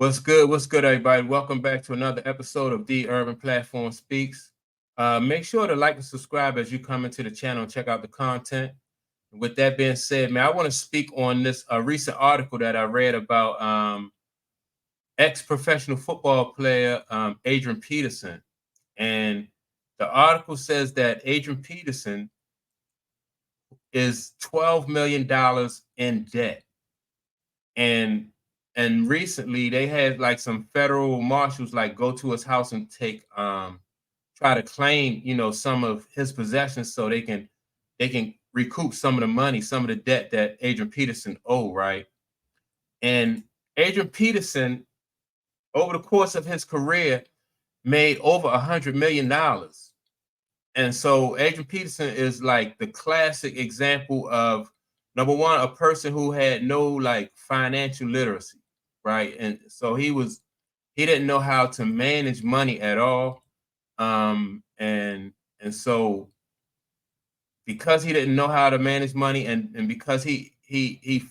What's good? What's good, everybody? Welcome back to another episode of The Urban Platform Speaks. Make sure to like and subscribe as you come into the channel and check out the content. With that being said, man, I want to speak on this recent article that I read about ex-professional football player Adrian Peterson. And the article says that Adrian Peterson is $12 million in debt. And recently they had like some federal marshals like go to his house and take try to claim, some of his possessions so they can recoup some of the money, some of the debt that Adrian Peterson owed, right? And Adrian Peterson, over the course of his career, made over $100 million. And so Adrian Peterson is like the classic example of, number one, a person who had no like financial literacy, right? And so he didn't know how to manage money at all. And so because he didn't know how to manage money, and because he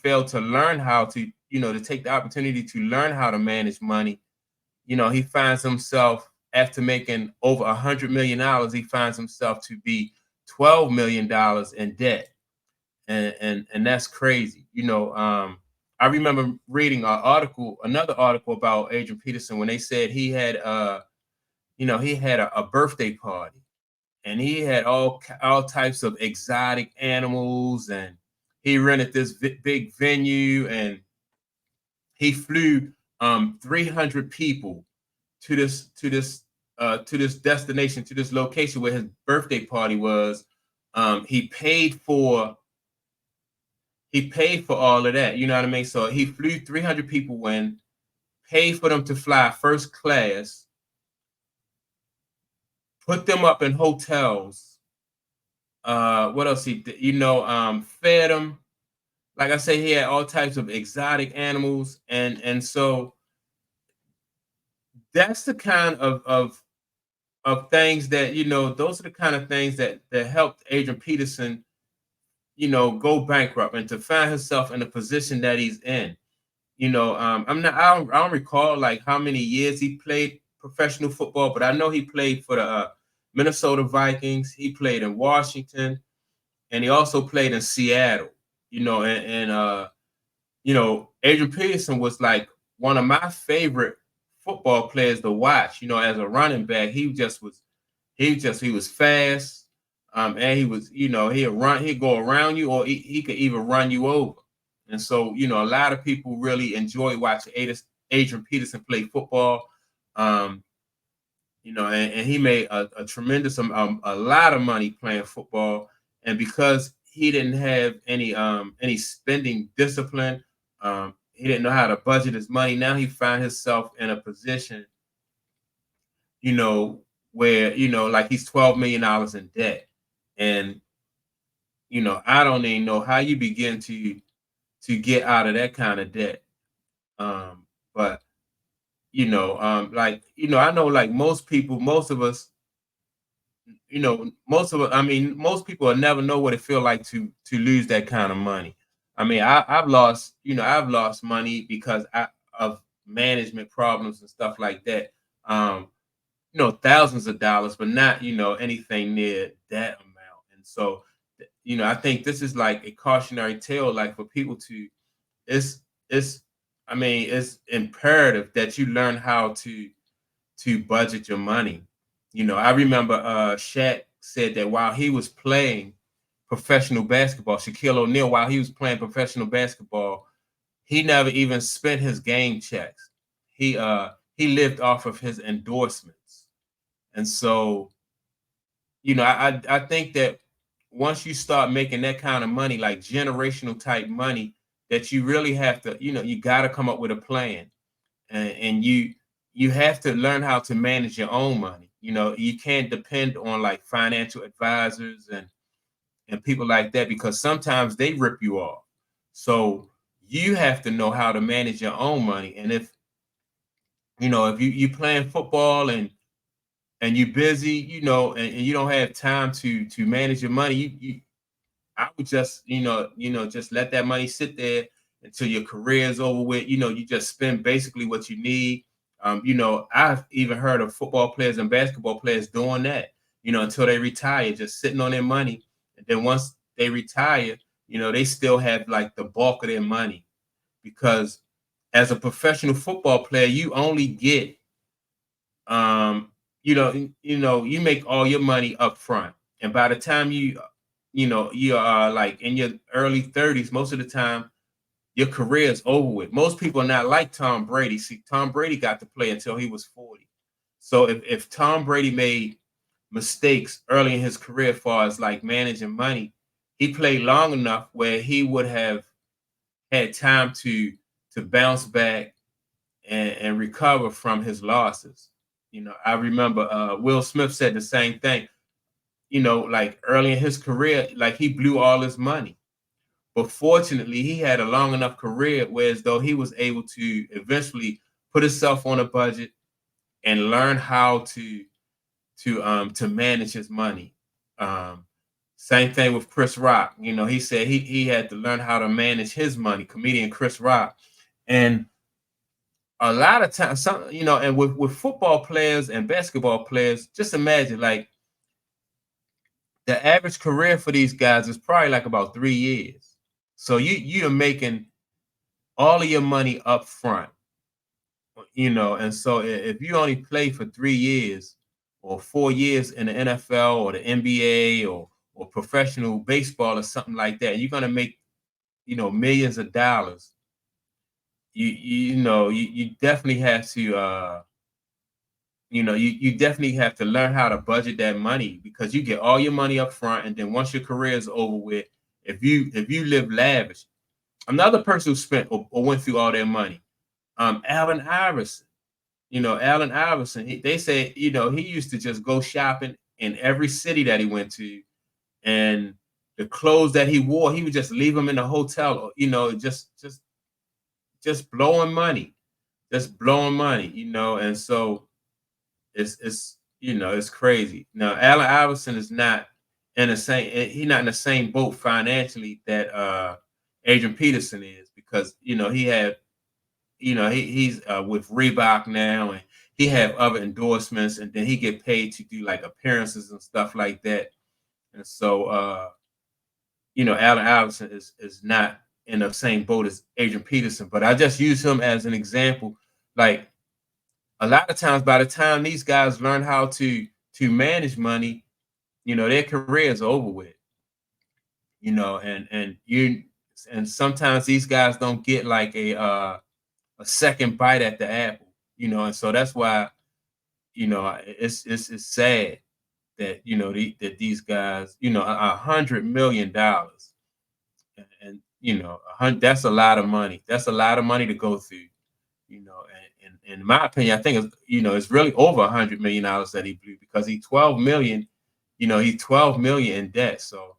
failed to learn how to, to take the opportunity to learn how to manage money, he finds himself, after making over $100 million, he finds himself to be $12 million in debt. And that's crazy. I remember reading another article about Adrian Peterson, when they said he had a birthday party, and he had all types of exotic animals, and he rented this big venue, and he flew 300 people to this destination, to this location where his birthday party was. He paid for all of that, you know what I mean? So he flew 300 people in, paid for them to fly first class, put them up in hotels. What else he did? Fed them. Like I say, he had all types of exotic animals, and so that's the kind of things that, those are the kind of things that helped Adrian Peterson, go bankrupt and to find himself in the position that he's in. I don't recall like how many years he played professional football, but I know he played for the Minnesota Vikings. He played in Washington, and he also played in Seattle. Adrian Peterson was like one of my favorite football players to watch. As a running back, he was fast. And he was, he'd go around you, or he could even run you over. And so, a lot of people really enjoy watching Adrian Peterson play football. And he made a tremendous a lot of money playing football. And because he didn't have any spending discipline, he didn't know how to budget his money. Now he found himself in a position, where, like he's $12 million in debt. And, I don't even know how you begin to get out of that kind of debt. But, I know like most of us, most people will never know what it feels like to lose that kind of money. I mean, I've lost money because of management problems and stuff like that. Thousands of dollars, but not, anything near that amount. And so, I think this is like a cautionary tale, like for people to, it's imperative that you learn how to budget your money. I remember Shaq said that while he was playing professional basketball, Shaquille O'Neal, while he was playing professional basketball, he never even spent his game checks. He lived off of his endorsements. And so, I think that once you start making that kind of money, like generational type money, that you really have to, you got to come up with a plan, and you have to learn how to manage your own money. You can't depend on like financial advisors and people like that, because sometimes they rip you off. So you have to know how to manage your own money. And if you playing football and you're busy, and you don't have time to manage your money, I would just, just let that money sit there until your career is over with. You just spend basically what you need. I've even heard of football players and basketball players doing that, until they retire, just sitting on their money. And then once they retire, they still have like the bulk of their money, because as a professional football player, you only get, you make all your money up front. And by the time you are like in your early 30s, most of the time your career is over with. Most people are not like Tom Brady. See, Tom Brady got to play until he was 40. So if Tom Brady made mistakes early in his career as far as like managing money, he played long enough where he would have had time to bounce back and recover from his losses. I remember Will Smith said the same thing. Like early in his career, like he blew all his money. But fortunately, he had a long enough career whereas though he was able to eventually put himself on a budget and learn how to manage his money. Um, Same thing with Chris Rock. He said he had to learn how to manage his money. Comedian Chris Rock, and a lot of times, and with football players and basketball players, just imagine like the average career for these guys is probably like about 3 years. So you're making all of your money up front, and so if you only play for 3 years or 4 years in the NFL or the NBA or professional baseball or something like that, you're gonna make millions of dollars. You definitely have to you definitely have to learn how to budget that money, because you get all your money up front, and then once your career is over with, if you live lavish. Another person who spent or went through all their money, Allen Iverson. Allen Iverson, they say, he used to just go shopping in every city that he went to, and the clothes that he wore, he would just leave them in the hotel, or, just blowing money, and so it's crazy. Now, Allen Iverson is not in the same, he's not in the same boat financially that Adrian Peterson is, because he had he's with Reebok now, and he have other endorsements, and then he get paid to do like appearances and stuff like that. And so Allen Iverson is not in the same boat as Adrian Peterson, but I just use him as an example. Like a lot of times, by the time these guys learn how to manage money, their career is over with. And sometimes these guys don't get like a second bite at the apple, and so that's why, it's sad that that these guys, $100 million, and that's a lot of money. That's a lot of money to go through, and in my opinion, I think it's really over $100 million that he blew, because he's 12 million, he's 12 million in debt. So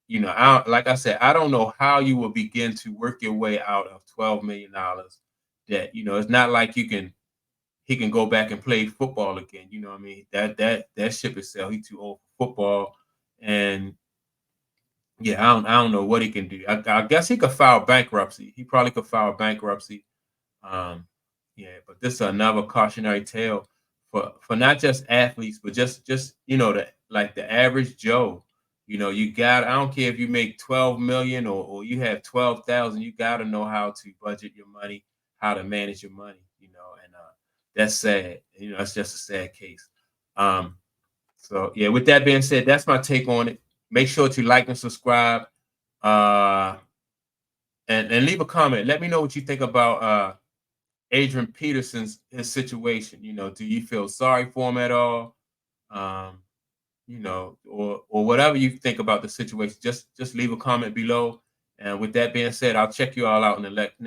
like I said, I don't know how you will begin to work your way out of $12 million debt. It's not like he can go back and play football again. You know what I mean? That ship is sailed. He's too old for football. And yeah, I don't know what he can do. I guess he could file bankruptcy. He probably could file bankruptcy. Yeah, but this is another cautionary tale for not just athletes, but just the average Joe. I don't care if you make 12 million or you have 12,000, you got to know how to budget your money, how to manage your money, and that's sad. It's just a sad case. So yeah, with that being said, that's my take on it. Make sure to like and subscribe, uh, and leave a comment. Let me know what you think about Adrian Peterson's his situation. Do you feel sorry for him at all? Um, or whatever you think about the situation, just leave a comment below. And with that being said, I'll check you all out in the next